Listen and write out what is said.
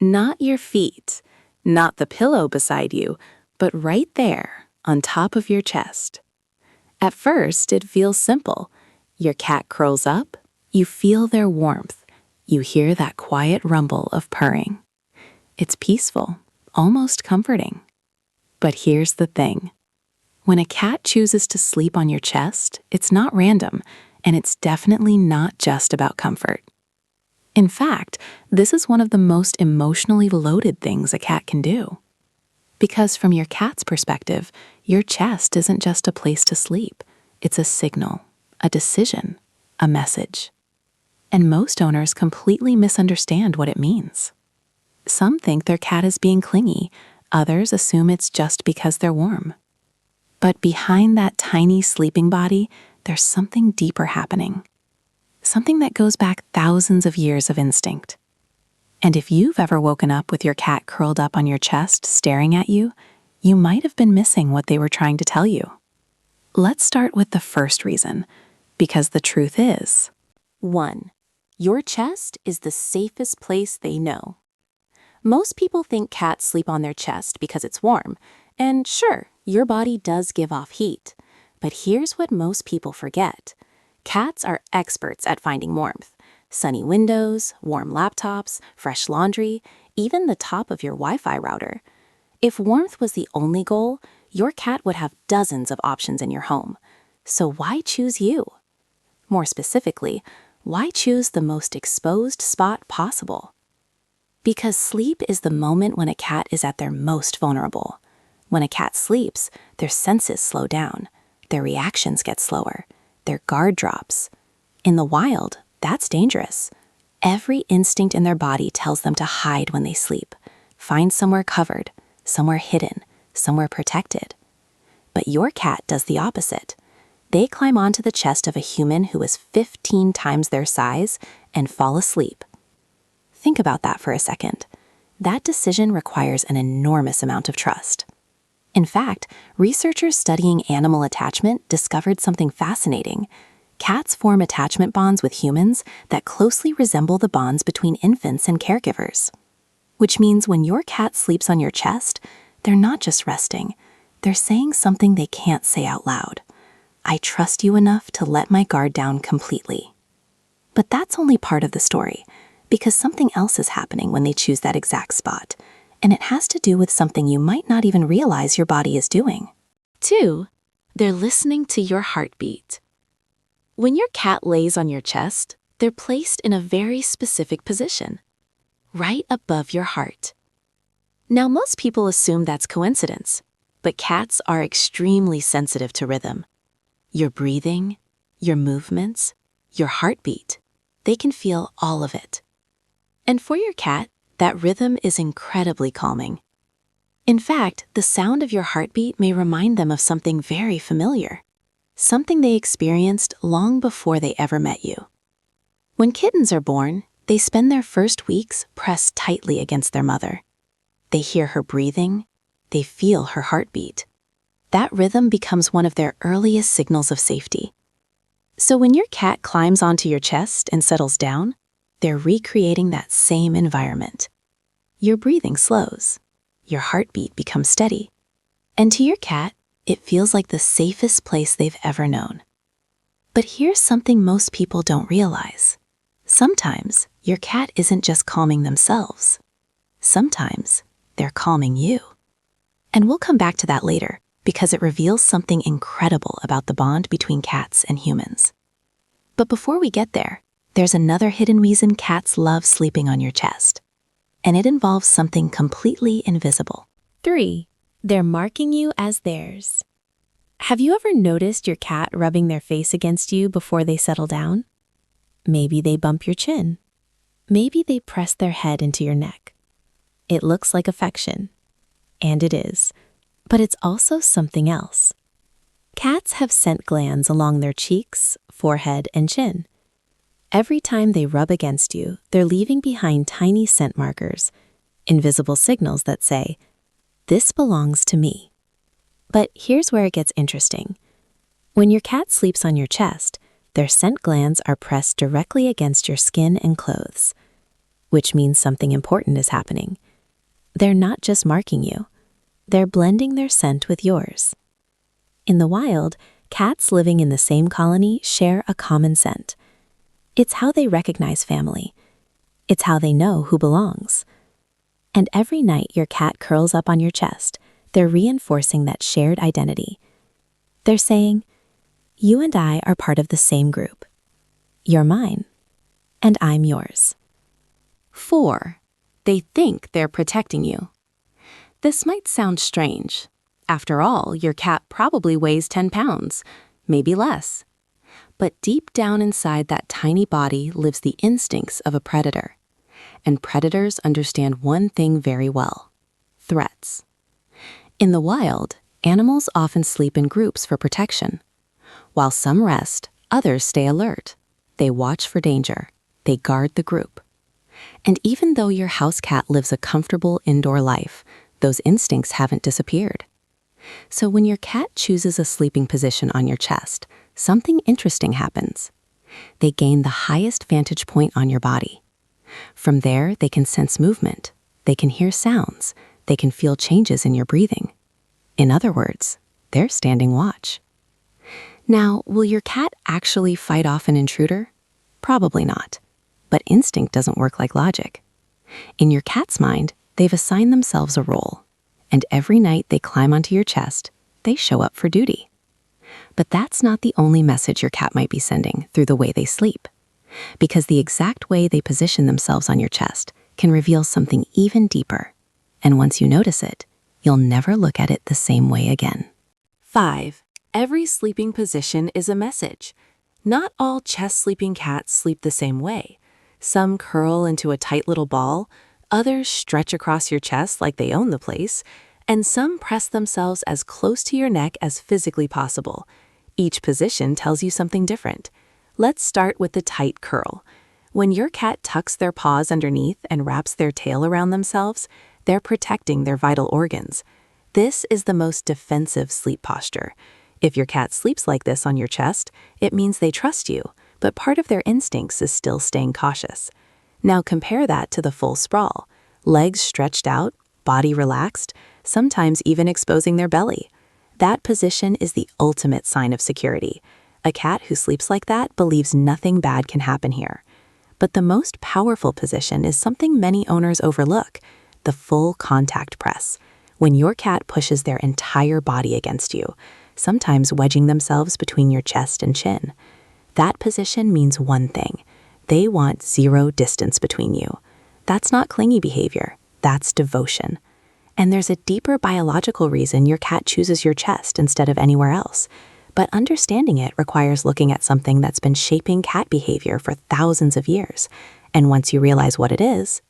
Not your feet, not the pillow beside you, but right there, on top of your chest. At first, it feels simple. Your cat curls up, you feel their warmth, you hear that quiet rumble of purring. It's peaceful, almost comforting. But here's the thing. When a cat chooses to sleep on your chest, it's not random, and it's definitely not just about comfort. In fact, this is one of the most emotionally loaded things a cat can do. Because from your cat's perspective, your chest isn't just a place to sleep. It's a signal, a decision, a message. And most owners completely misunderstand what it means. Some think their cat is being clingy, others assume it's just because they're warm. But behind that tiny sleeping body, there's something deeper happening. Something that goes back thousands of years of instinct. And if you've ever woken up with your cat curled up on your chest staring at you, you might have been missing what they were trying to tell you. Let's start with the first reason, because the truth is, 1. Your chest is the safest place they know. Most people think cats sleep on their chest because it's warm, and sure, your body does give off heat. But here's what most people forget. Cats are experts at finding warmth. Sunny windows, warm laptops, fresh laundry, even the top of your Wi-Fi router. If warmth was the only goal, your cat would have dozens of options in your home. So why choose you? More specifically, why choose the most exposed spot possible? Because sleep is the moment when a cat is at their most vulnerable. When a cat sleeps, their senses slow down, their reactions get slower, their guard drops. In the wild, that's dangerous. Every instinct in their body tells them to hide when they sleep, find somewhere covered, somewhere hidden, somewhere protected. But your cat does the opposite. They climb onto the chest of a human who is 15 times their size and fall asleep. Think about that for a second. That decision requires an enormous amount of trust. In fact, researchers studying animal attachment discovered something fascinating. Cats form attachment bonds with humans that closely resemble the bonds between infants and caregivers. Which means when your cat sleeps on your chest, they're not just resting. They're saying something they can't say out loud. I trust you enough to let my guard down completely. But that's only part of the story, because something else is happening when they choose that exact spot. And it has to do with something you might not even realize your body is doing. 2. They're listening to your heartbeat. When your cat lays on your chest, they're placed in a very specific position, right above your heart. Now, most people assume that's coincidence, but cats are extremely sensitive to rhythm. Your breathing, your movements, your heartbeat, they can feel all of it. And for your cat, that rhythm is incredibly calming. In fact, the sound of your heartbeat may remind them of something very familiar, something they experienced long before they ever met you. When kittens are born, they spend their first weeks pressed tightly against their mother. They hear her breathing, they feel her heartbeat. That rhythm becomes one of their earliest signals of safety. So when your cat climbs onto your chest and settles down, they're recreating that same environment. Your breathing slows, your heartbeat becomes steady, and to your cat, it feels like the safest place they've ever known. But here's something most people don't realize. Sometimes your cat isn't just calming themselves. Sometimes they're calming you. And we'll come back to that later because it reveals something incredible about the bond between cats and humans. But before we get there, there's another hidden reason cats love sleeping on your chest. And it involves something completely invisible. 3. They're marking you as theirs. Have you ever noticed your cat rubbing their face against you before they settle down? Maybe they bump your chin. Maybe they press their head into your neck. It looks like affection. And it is. But it's also something else. Cats have scent glands along their cheeks, forehead, and chin. Every time they rub against you, they're leaving behind tiny scent markers, invisible signals that say, "This belongs to me." But here's where it gets interesting. When your cat sleeps on your chest, their scent glands are pressed directly against your skin and clothes. which means something important is happening. They're not just marking you. They're blending their scent with yours. In the wild, cats living in the same colony share a common scent. It's how they recognize family. It's how they know who belongs. And every night your cat curls up on your chest, they're reinforcing that shared identity. They're saying, "You and I are part of the same group. You're mine, and I'm yours." 4. They think they're protecting you. This might sound strange. After all, your cat probably weighs 10 pounds, maybe less. But deep down inside that tiny body lives the instincts of a predator. And predators understand one thing very well: threats. In the wild, animals often sleep in groups for protection. While some rest, others stay alert. They watch for danger. They guard the group. And even though your house cat lives a comfortable indoor life, those instincts haven't disappeared. So when your cat chooses a sleeping position on your chest, something interesting happens. They gain the highest vantage point on your body. From there, they can sense movement. They can hear sounds. They can feel changes in your breathing. In other words, they're standing watch. Now, will your cat actually fight off an intruder? Probably not. But instinct doesn't work like logic. In your cat's mind, they've assigned themselves a role. And every night they climb onto your chest, they show up for duty. But that's not the only message your cat might be sending through the way they sleep. Because the exact way they position themselves on your chest can reveal something even deeper. And once you notice it, you'll never look at it the same way again. 5. Every sleeping position is a message. Not all chest sleeping cats sleep the same way. Some curl into a tight little ball, others stretch across your chest like they own the place, and some press themselves as close to your neck as physically possible. Each position tells you something different. Let's start with the tight curl. When your cat tucks their paws underneath and wraps their tail around themselves, they're protecting their vital organs. This is the most defensive sleep posture. If your cat sleeps like this on your chest, it means they trust you, but part of their instincts is still staying cautious. Now compare that to the full sprawl. Legs stretched out, body relaxed, sometimes even exposing their belly. That position is the ultimate sign of security. A cat who sleeps like that believes nothing bad can happen here. But the most powerful position is something many owners overlook: the full contact press. When your cat pushes their entire body against you, sometimes wedging themselves between your chest and chin. That position means one thing: they want zero distance between you. That's not clingy behavior, that's devotion. And there's a deeper biological reason your cat chooses your chest instead of anywhere else. But understanding it requires looking at something that's been shaping cat behavior for thousands of years. And once you realize what it is,